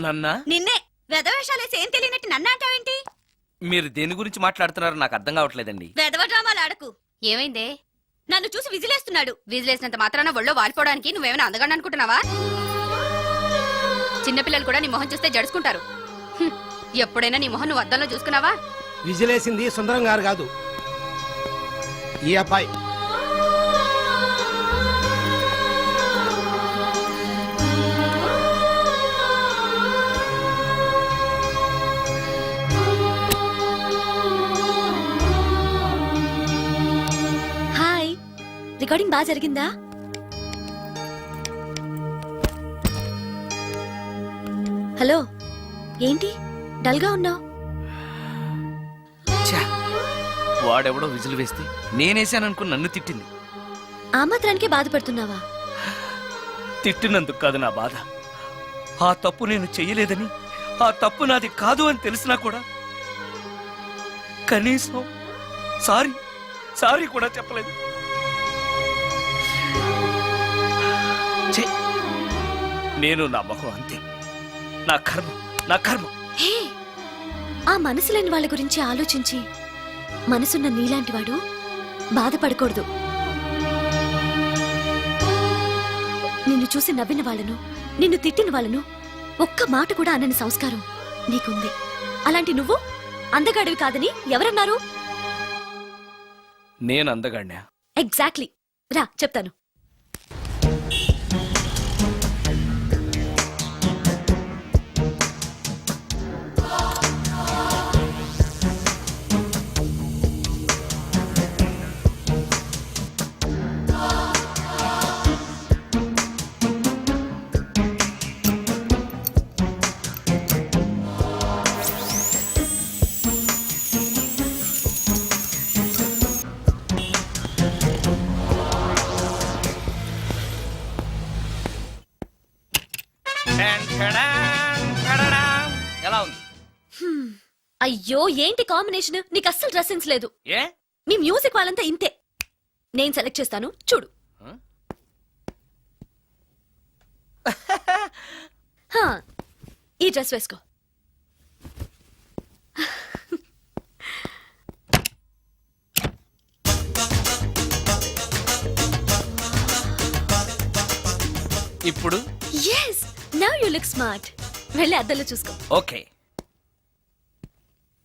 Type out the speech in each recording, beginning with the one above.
నన్నా? నిన్నే. వెధవేషాలేసి ఏం తెలియనట్టు నన్ను అంటావేంటి? మీరు దేని గురించి మాట్లాడుతున్నారో నాకు అర్థం కావట్లేదండి. వెధవ డ్రామాలు ఆడకు. ఏమైందే? నన్ను చూసి విజిలేస్తున్నాడు. విజిలేసినంత మాత్రాన ఒళ్ళో వాలిపోవడానికి నువ్వేమైనా అందగాడు అనుకుంటున్నావా? చిన్నపిల్లలు కూడా నీ మొహం చూస్తే జడుచుకుంటారు. ఎప్పుడైనా నీ మొహం నువ్వు అద్దంలో చూసుకున్నావా? విజిలేసింది సుందరం గారు కాదు, ఈ అబ్బాయి. హాయ్, రికార్డింగ్ బాగా జరిగిందా? హలో, ఏంటి డల్ గా ఉన్నావు? వాడెవడో విజిల్ వేస్తే నేనేసాననుకుని నన్ను తిట్టింది. ఆ మాత్రానికే బాధపడుతున్నావా? తిట్టినందుకు కాదు నా బాధ. ఆ తప్పు నేను చెయ్యలేదని, ఆ తప్పు నాది కాదు అని తెలిసినా కూడా కనీసం సారీ కూడా చెప్పలేదు. నేను నా మొహం అంతే. నా కర్మ. హే, ఆ మనసు లేని వాళ్ళ గురించి ఆలోచించి మనసున్న నీలాంటి వాడు బాధపడకూడదు. నిన్ను చూసి నవ్విన వాళ్ళను, నిన్ను తిట్టిన వాళ్ళను ఒక్క మాట కూడా అనని సంస్కారం నీకుంది. అలాంటి నువ్వు అందగాడివి కాదని ఎవరన్నారు? నేను అందగాడినా? ఎగ్జాక్ట్లీ. రా చెప్తాను. ఎలా ఉంది? అయ్యో, ఏంటి కాంబినేషన్? నీకు అస్సలు డ్రెస్ సెన్స్ లేదు. ఏ? మీ మ్యూజిక్ వాళ్ళంతా ఇంతే. నేను సెలెక్ట్ చేస్తాను, చూడు. హా, ఈ డ్రెస్ వేసుకో. ఇప్పుడు yes, now you look smart. వెళ్ళి అద్దంలో చూసుకో. ఓకే.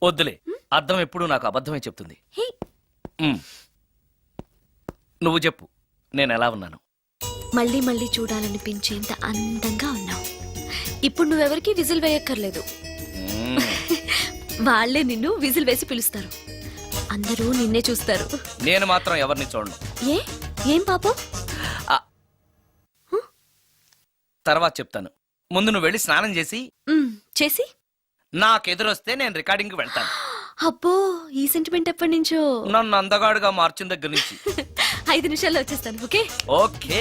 వద్దులే, అద్దం ఎప్పుడు నాకు అబద్ధమే చెప్తుంది. నువ్వు చెప్పు, నేను ఎలా ఉన్నాను? మళ్ళీ మళ్ళీ చూడాలనిపించేంత అందంగా ఉన్నావు. ఇప్పుడు నువ్వెవరికి విజిల్ వేయక్కర్లేదు. వాళ్లే నిన్ను విజిల్ వేసి పిలుస్తారు. అందరూ నిన్నే చూస్తారు. నేను మాత్రం ఎవరిని చూడను. ఏం పాపం? తర్వాత చెప్తాను. ముందు నువ్వు వెళ్ళి స్నానం చేసి నాకెదురొస్తే నేను రికార్డింగ్ కి వెళ్తాను. అబ్బో, ఈ సెంటిమెంట్ ఎప్పటి నుంచో? నన్ను అందగాడుగా మార్చిన దగ్గర నుంచి. 5 నిమిషాల్లో వచ్చేస్తాను. Okay okay.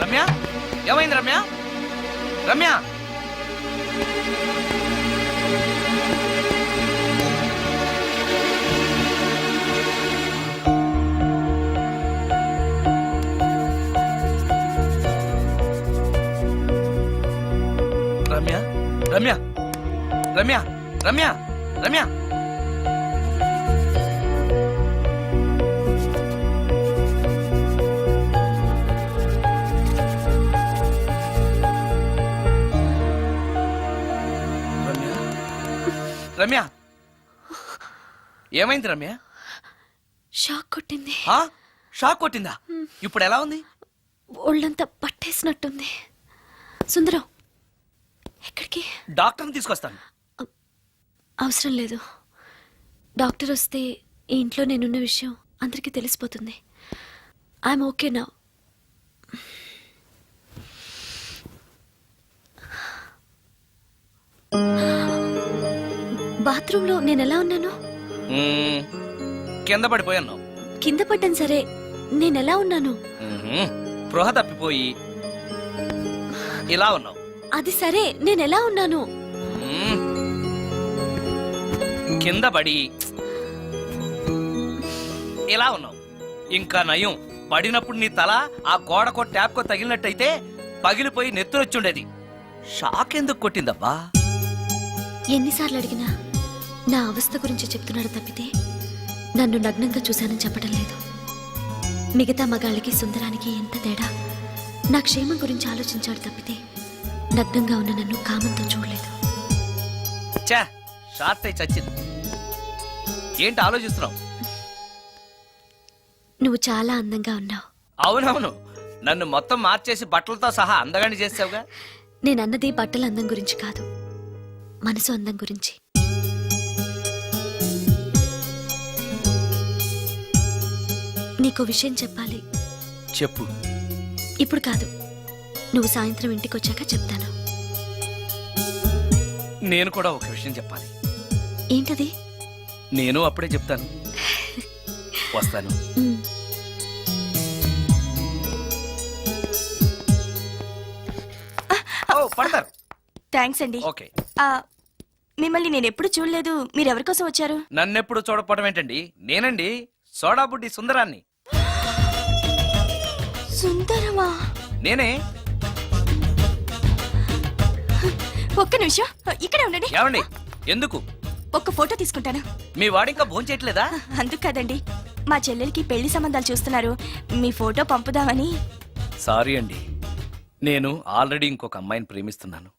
రమ్య, ఏమైంది రమ్య? రమ్య, రమ్య, రమ్య, రమ్య, రమ్య, రమ్య. రమ్య, ఏమైంది రమ్య? షాక్ కొట్టింది. షాక్ కొట్టిందా? ఇప్పుడు ఎలా ఉంది? ఒళ్ళంతా పట్టేసినట్టుంది. సుందరం, ఎక్కడికి? డాక్టర్ని తీసుకొస్తాను. అవసరం లేదు. డాక్టర్ వస్తే ఈ ఇంట్లో నేనున్న విషయం అందరికీ తెలిసిపోతుంది. I'm okay now. బాత్రూంలో నేనెలా ఉన్నాను? మ్మ్, కింద పడిపోయాను. కింద పడ్డాను సరే, నేనెలా ఉన్నాను? స్పృహ తప్పిపోయి ఇలా ఉన్నావు. అది సరే, నేనెలా ఉన్నాను? మ్మ్. కింద పడి ఇలా ఉన్నావు. ఇంకా నయం, పడినప్పుడు నీ తల ఆ గోడకో ట్యాప్కో తగిలినట్టయితే పగిలిపోయి నెత్తురొచ్చుండేది. షాక్ ఎందుకు కొట్టిందబ్బా? ఎన్నిసార్లు అడిగినా నా అవస్థ గురించి చెప్తున్నాడు తప్పితే నన్ను నగ్నంగా చూశానని చెప్పడం లేదు. మిగతా మగాళ్ళకి సుందరానికి ఎంత తేడా. నా క్షేమం గురించి ఆలోచించాడు తప్పితే నగ్నంగా ఉన్న నన్ను కామంతో చూడలేదు. చా, షార్ట్ అయి చచ్చింది. ఏంటి ఆలోచిస్తున్నావు? నువ్వు చాలా అందంగా ఉన్నావు. అవునవును, నన్ను మొత్తం మార్చేసి బట్టలతో సహా అందగాని చేసావుగా. నేనన్నది బట్టల అందం గురించి కాదు, మనసు అందం గురించి. నీకో విషయం చెప్పాలి. చెప్పు. ఇప్పుడు కాదు, నువ్వు సాయంత్రం ఇంటికి వచ్చాక చెప్తాను. నేను కూడా ఒక విషయం చెప్పాలి. ఏంటది? నేను అప్పుడే చెప్తాను. వస్తాను. ఉమ్. ఓ, పడతారు. థ్యాంక్స్ అండి. ఓకే. మిమ్మల్ని నేను ఎప్పుడు చూడలేదు. మీరెవరి కోసం వచ్చారు? నన్నెప్పుడు చూడకపోవడం ఏంటండి? నేనండి, సోడా బుడ్డి సుందరాన్ని. సుందరమా? నేనే. ఒక్క నిమిషం ఇక్కడే ఉండండి. ఏమండి? ఎందుకు? ఒక్క ఫోటో తీసుకుంటాను. మీ వాడింకా భోంచేయట్లేదా? అందుకు కాదండి, మా చెల్లెలకి పెళ్లి సంబంధాలు చూస్తున్నారు. మీ ఫోటో పంపుదామని. సారీ అండి, నేను ఆల్రెడీ ఇంకొక అమ్మాయిని ప్రేమిస్తున్నాను.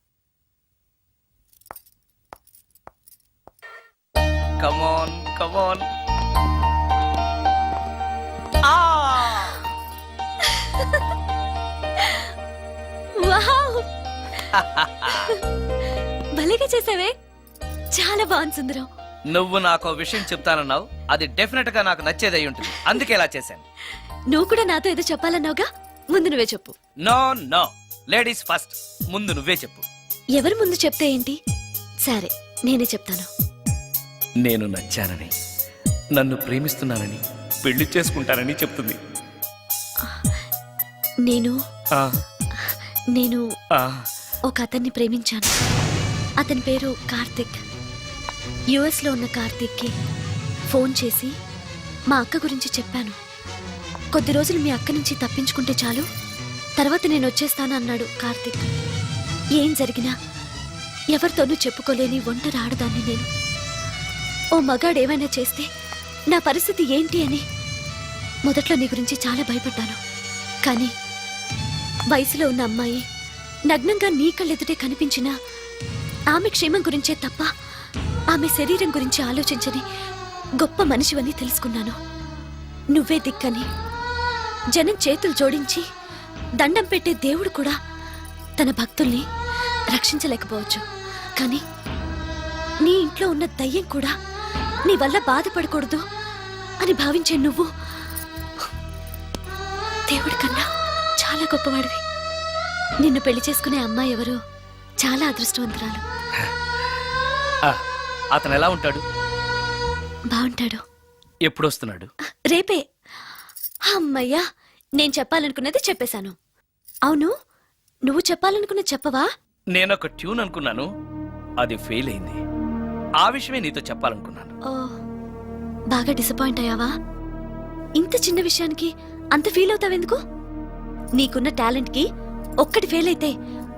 కమాన్ కమాన్. వావ్! భలేగా చేసావే. చాలా బాగుంది సుందరం. నువ్వు నాకు విషయం చెప్తానన్నావు, అది డెఫినెట్ గా నాకు నచ్చేదై ఉంటుంది. అందుకే ఇలా చేశాను. నువ్వు కూడా నాతో ఏదో చెప్పాలన్నావుగా, ముందు నువ్వే చెప్పు. No no, ladies first. ముందు నువ్వే చెప్పు. ఎవరి ముందు చెప్తే ఏంటి? సరే, నేనే చెప్తాను. నేను నచ్చానని, నన్ను ప్రేమిస్తున్నానని, పెళ్లి చేసుకుంటానని చెప్తుంది. నేను ఆ, నేను ఆ, ఒక అతన్ని ప్రేమించాను. అతని పేరు కార్తిక్. యుఎస్ లో ఉన్న కార్తిక్కి ఫోన్ చేసి మా అక్క గురించి చెప్పాను. కొద్ది రోజులు మీ అక్క నుంచి తప్పించుకుంటే చాలు, తర్వాత నేను వచ్చేస్తాను అన్నాడు కార్తిక్. ఏం జరిగినా ఎవరితోనూ చెప్పుకోలేని ఒంటరి ఆడదాన్ని నేను. ఓ మగాడు ఏమైనా చేస్తే నా పరిస్థితి ఏంటి అని మొదట్లో నీ గురించి చాలా భయపడ్డాను. కానీ వయసులో ఉన్న అమ్మాయి నగ్నంగా నీ కళ్ళెదుటే కనిపించినా ఆమె క్షేమం గురించే తప్ప ఆమె శరీరం గురించి ఆలోచించని గొప్ప మనిషివని తెలుసుకున్నాను. నువ్వే దిక్కని. జనం చేతులు జోడించి దండం పెట్టే దేవుడు కూడా తన భక్తుల్ని రక్షించలేకపోవచ్చు. కానీ నీ ఇంట్లో ఉన్న దయ్యం కూడా నీ వల్ల బాధపడకూడదు అని భావించే నువ్వు దేవుడి కన్నా చాలా గొప్పవాడివి. నిన్ను పెళ్లి చేసుకునే అమ్మాయి ఎవరు చాలా అదృష్టవంతురాలు. ఆ, అతను ఎలా ఉంటాడు? బాగుంటాడు. ఎప్పుడు వస్తున్నాడు? రేపే. అమ్మయ్యా, నేను చెప్పాలనుకున్నది చెప్పేశాను. అవును, నువ్వు చెప్పాలనుకున్నది చెప్పవా? నేనొక ట్యూన్ అనుకున్నాను, అది ఫెయిల్ అయింది. ఆ విషయమే నీతో చెప్పాలనుకున్నాను. ఓ, బాగా డిసప్పాయింట్ అయ్యావా? ఇంత చిన్న విషయానికి అంత ఫీల్ అవుతావెందుకు? నీకున్న టాలెంట్ కి ఒక్కటి ఫెయిల్ అయితే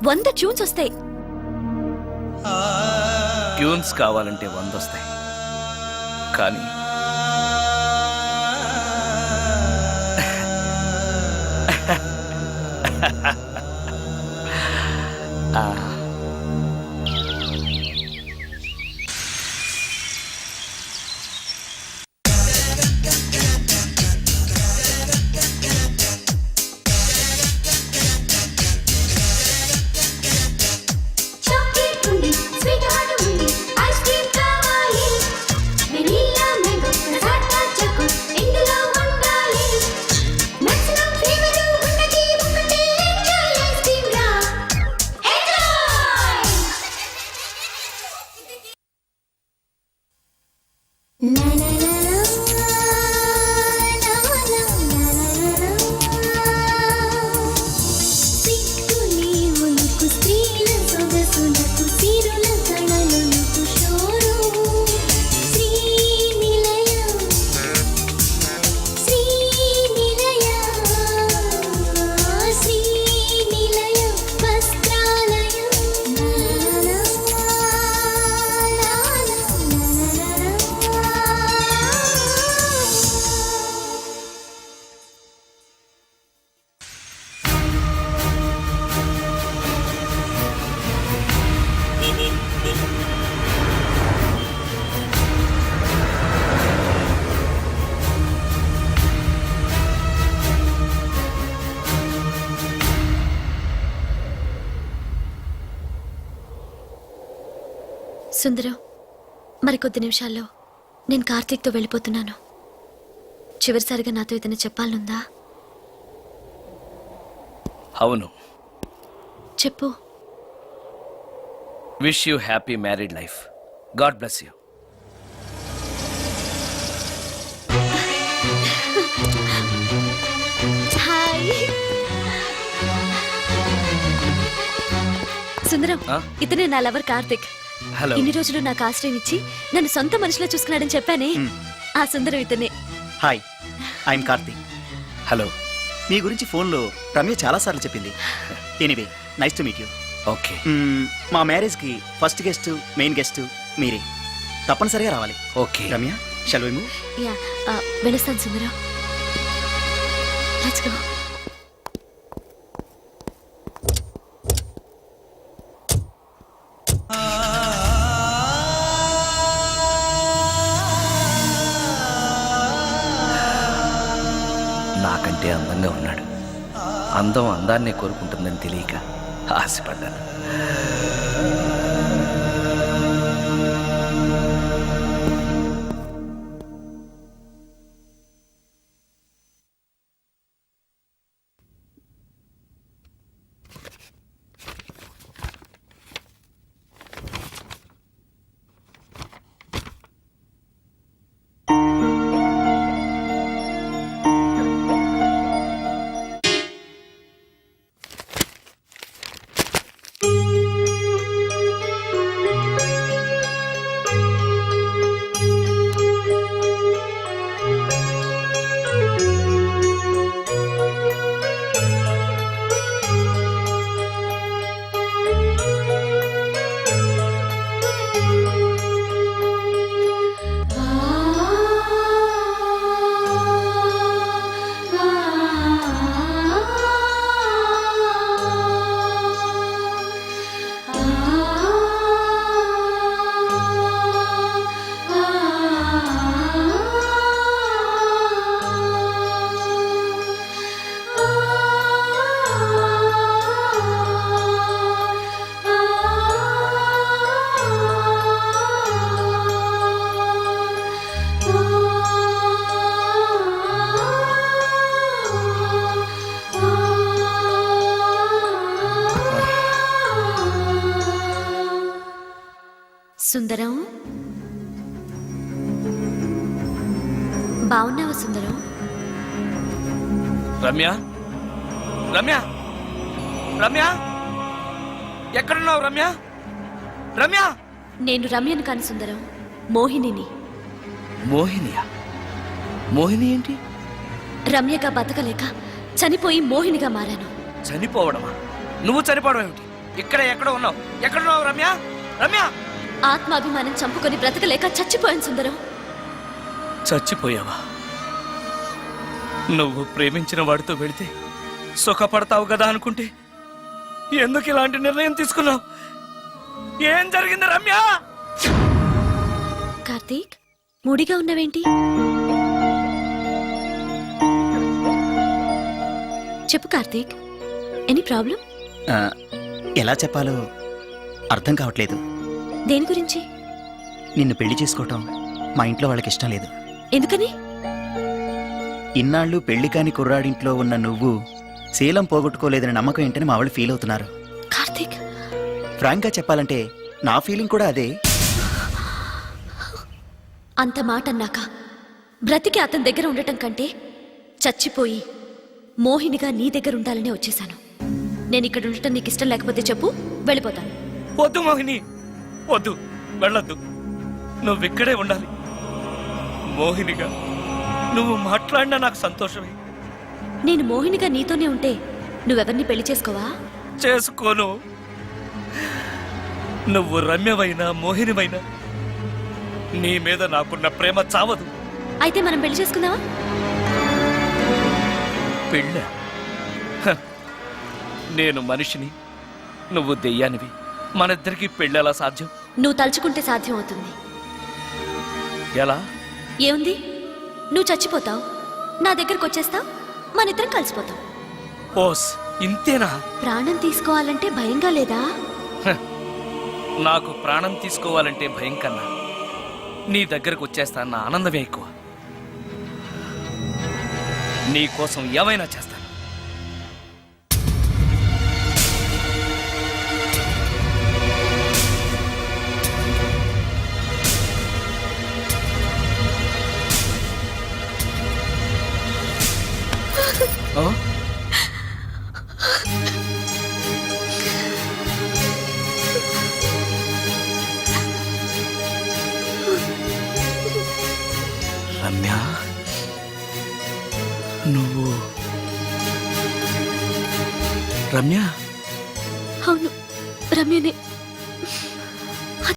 100 ట్యూన్స్ వస్తాయి. ట్యూన్స్ కావాలంటే 100 వస్తాయి, కానీ చాక్లెట్ ఉంది, స్వీట్ హార్ట్ ఉంది, ఐస్ క్రీమ్ కావాలి, వెనిల్లా మ్యాంగో కసాటా చాకో ఇందులో ఉండాలి. మాక్సిమం ఫ్లేవర్ ఉన్నది ఒకటే, ఎంజాయ్ ఐస్ క్రీమ్ రా, ఎంజాయ్. సిక్కుని ఉలుకు స్త్రీల సొగసులకు సిరుల కళలకు షోరు శ్రీనిలయ శ్రీనిలయ శ్రీనిలయ వస్త్రాలయం సుందరం, మరికొద్ది నిమిషాల్లో నేను కార్తీక్తో వెళ్ళిపోతున్నాను. చివరిసారిగా నాతో ఏదైనా చెప్పాలనుందా? అవును. చెప్పు. Wish you happy married life. God bless you. Hi Sundaram, ఆ? ఇతనే నా లవర్ కార్తిక్. హలో. ఇన్ని రోజులు నాకు ఆశ్రయం ఇచ్చి నన్ను సొంత మనిషిలో చూసుకున్నాడని చెప్పానే, ఆ సుందరం ఇతనే. Hi, I'm Karthik. హలో. మీ గురించి ఫోన్లో రమ్య చాలాసార్లు చెప్పింది. Anyway, nice to meet you. Okay. మా మ్యారేజ్కి ఫస్ట్ గెస్ట్, మెయిన్ గెస్ట్ మీరే. తప్పనిసరిగా రావాలి. Okay. Ramya, shall we move? Yeah, వెళ్ళొస్తాను సుందరం. Let's go. నాకంటే అందంగా ఉన్నాడు. అందం అందాన్నే కోరుకుంటుందని తెలియక ఆశపడ్డాను. సుందరం, బాగున్నావా సుందరం? రమ్య, రమ్య, రమ్య, ఎక్కడున్నావు రమ్య? రమ్య. నేను రమ్యను కాని సుందరం, మోహినిని. మోహినియా? మోహిని ఏంటి? రమ్యగా బతకలేక చనిపోయి మోహినిగా మారాను. చనిపోవడమా? నువ్వు చనిపోవడం ఏమిటి? ఇక్కడ ఎక్కడ ఉన్నావు? ఎక్కడున్నావు రమ్య? రమ్య. ఆత్మాభిమానం చంపుకొని బ్రతకలేక చచ్చిపోయాను సుందరం. చచ్చిపోయావా? నువ్వు ప్రేమించిన వాడితో వెళితే సుఖపడతావు కదా అనుకుంటే ఎందుకు ఇలాంటి నిర్ణయం తీసుకున్నావు? ఏం జరిగింది రమ్య? కార్తీక్, మూడిగా ఉన్నవేంటి? చెప్పు కార్తీక్, ఎనీ ప్రాబ్లం? ఎలా చెప్పాలో అర్థం కావట్లేదు. దేని గురించి? నిన్ను పెళ్లి చేసుకోవటం మా ఇంట్లో వాళ్ళకి ఇష్టం లేదు. ఎందుకని? ఇన్నాళ్ళు పెళ్లి కాని కుర్రాడింట్లో ఉన్న నువ్వు శీలం పోగొట్టుకోలేదని నమ్మకం ఏంటని మా వాళ్ళు ఫీల్ అవుతున్నారు. కార్తీక్, ఫ్రాంక్గా చెప్పాలంటే నా ఫీలింగ్ కూడా అదే. అంత మాట అన్నాక బ్రతికి అతని దగ్గర ఉండటం కంటే చచ్చిపోయి మోహినిగా నీ దగ్గర ఉండాలనే వచ్చేశాను. నేను ఇక్కడ ఉండటం నీకు ఇష్టం లేకపోతే చెప్పు, వెళ్ళిపోతాను. వద్దు మోహిని, వద్దు, వెళ్ళొద్దు. నువ్విక్కడే ఉండాలి. మోహినిగా నువ్వు మాట్లాడినా నాకు సంతోషమే. నేను మోహినిగా నీతోనే ఉంటే నువ్వెవరిని పెళ్లి చేసుకోవా? చేసుకోను. నువ్వు రమ్యమైనా మోహినిమైనా నీ మీద నాకున్న ప్రేమ చావదు. అయితే మనం పెళ్లి చేసుకుందావా? పెళ్ళ? హ, నేను మనిషిని, నువ్వు దెయ్యానివి. మనిద్దరికి పెళ్ళెలా సాధ్యం? నువ్వు తలుచుకుంటే సాధ్యం అవుతుంది. ఎలా? ఏముంది, నువ్వు చచ్చిపోతావు, నా దగ్గరకు వచ్చేస్తావు, మనిద్దరం కలిసిపోతాం. ఓస్, ఇంతేనా? ప్రాణం తీసుకోవాలంటే భయంగా లేదా? హ, నాకు ప్రాణం తీసుకోవాలంటే భయం కన్నా నీ దగ్గరకు వచ్చేస్తాన్న ఆనందమే ఎక్కువ. నీ కోసం ఏమైనా చేస్తాను. ఆ? రమ్య, నువ్వు అవును, రమ్యనే.